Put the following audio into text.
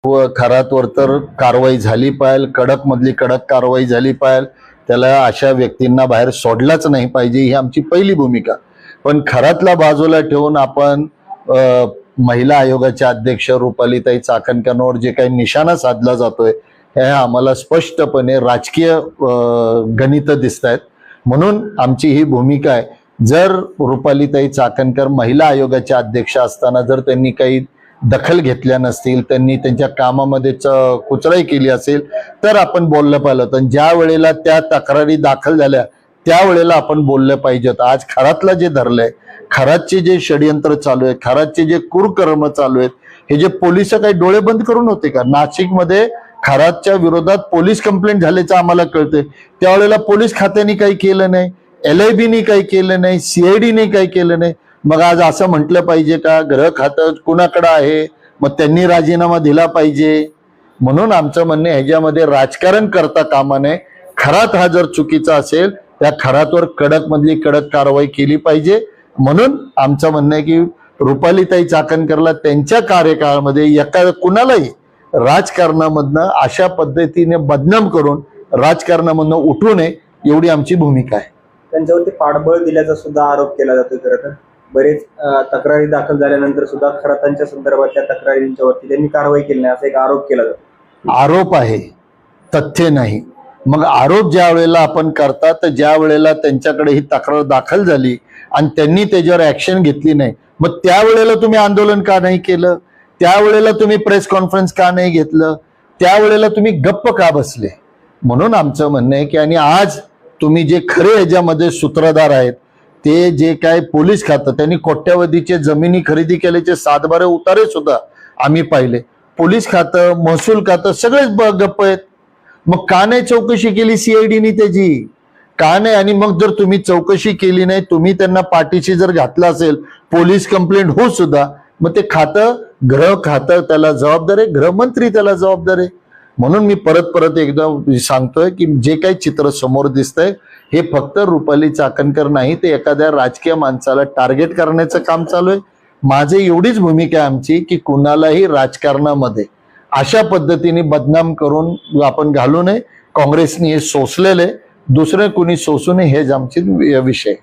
खरातवर तर कारवाई झाली पाहिजे, कडक मधली कडक कारवाई झाली पाहिजे. त्याला अशा व्यक्तींना बाहेर सोडलाच नाही पाहिजे, ही आमची पहिली भूमिका. पण खरातला बाजूला ठेवून आपण महिला आयोगाच्या अध्यक्ष रुपालीताई चाकणकरांवर जे काही निशाणा साधला जातोय हे आम्हाला स्पष्टपणे राजकीय गणित दिसत आहेत. म्हणून आमची ही भूमिका आहे. जर रुपालीताई चाकणकर महिला आयोगाच्या अध्यक्ष असताना जर त्यांनी काही दखल घेतल्या नसतील, त्यांनी त्यांच्या कामामध्ये कुचराई केली असेल तर आपण बोललं पाहिलं. तर ज्या वेळेला त्या तक्रारी दाखल झाल्या त्यावेळेला आपण बोललं पाहिजेत. आज खरातला जे धरलंय, खरातचे जे षडयंत्र चालू आहे, खरातचे जे कुरकर्म चालू आहेत, हे जे पोलिस काही डोळे बंद करून होते का? नाशिकमध्ये खरातच्या विरोधात पोलीस कंप्लेंट झाल्याचं आम्हाला कळतंय. त्यावेळेला पोलीस खात्याने काही केलं नाही, LIBने काही केलं नाही, CIDने काही केलं नाही. मग आज असं म्हटलं पाहिजे का गृह खातं कुणाकडे आहे, मग त्यांनी राजीनामा दिला पाहिजे? म्हणून आमचं म्हणणं ह्याच्यामध्ये राजकारण करता कामा नये. खरात हा जर चुकीचा असेल त्या खरातवर कडक मधली कडक कारवाई केली पाहिजे. म्हणून आमचं म्हणणं आहे की रुपालीताई चाकणकरला त्यांच्या कार्यकाळामध्ये एका कुणालाही राजकारणामधनं अशा पद्धतीने बदनाम करून राजकारणामधनं उठू नये, एवढी आमची भूमिका आहे. त्यांच्यावरती पाठबळ दिल्याचा सुद्धा आरोप केला जातोय. खरं तर बरेच तक्रारी दाखल झाल्यानंतर सुद्धा खरातांच्या संदर्भातल्या तक्रारींच्यावरती त्यांनी कारवाई केली नाही असा एक आरोप केला जातो. आरोप आहे, तथ्य नाही. मग आरोप ज्या वेळेला आपण करता तर ज्या वेळेला त्यांच्याकडे ही तक्रार दाखल झाली आणि त्यांनी त्याच्यावर ऍक्शन घेतली नाही, मग त्यावेळेला तुम्ही आंदोलन का नाही केलं? त्यावेळेला तुम्ही प्रेस कॉन्फरन्स का नाही घेतलं? त्यावेळेला तुम्ही गप्प का बसले? म्हणून आमचं म्हणणं आहे की आणि आज तुम्ही जे खरे ह्याच्यामध्ये सूत्रधार आहेत ते जे काय पोलीस खातं, त्यांनी कोट्यावधीचे जमिनी खरेदी केल्याचे 7-12 उतारे सुद्धा आम्ही पाहिले. पोलीस खातं, महसूल खातं सगळेच गप्प आहेत. मग का नाही चौकशी केली CIDने त्याची? का नाही? आणि मग जर तुम्ही चौकशी केली नाही, तुम्ही त्यांना पाठीशी जर घातलं असेल, पोलीस कंप्लेंट हो सुद्धा, मग ते खातं गृह खातं त्याला जबाबदार आहे, गृहमंत्री त्याला जबाबदार आहे. म्हणून मी परत एकदा सांगतोय की जे काही चित्र समोर दिसतंय हे फक्त रुपाली चाकणकर नाही, ते एखाद्या राजकीय माणसाला टार्गेट करण्याचं काम चालू आहे. माझी एवढीच भूमिका आहे आमची की कुणालाही राजकारणामध्ये अशा पद्धतीने बदनाम करून आपण घालू नये. काँग्रेसने हे सोसलेले, दुसरे कुणी सोसू नये, हेच आमचे विषय.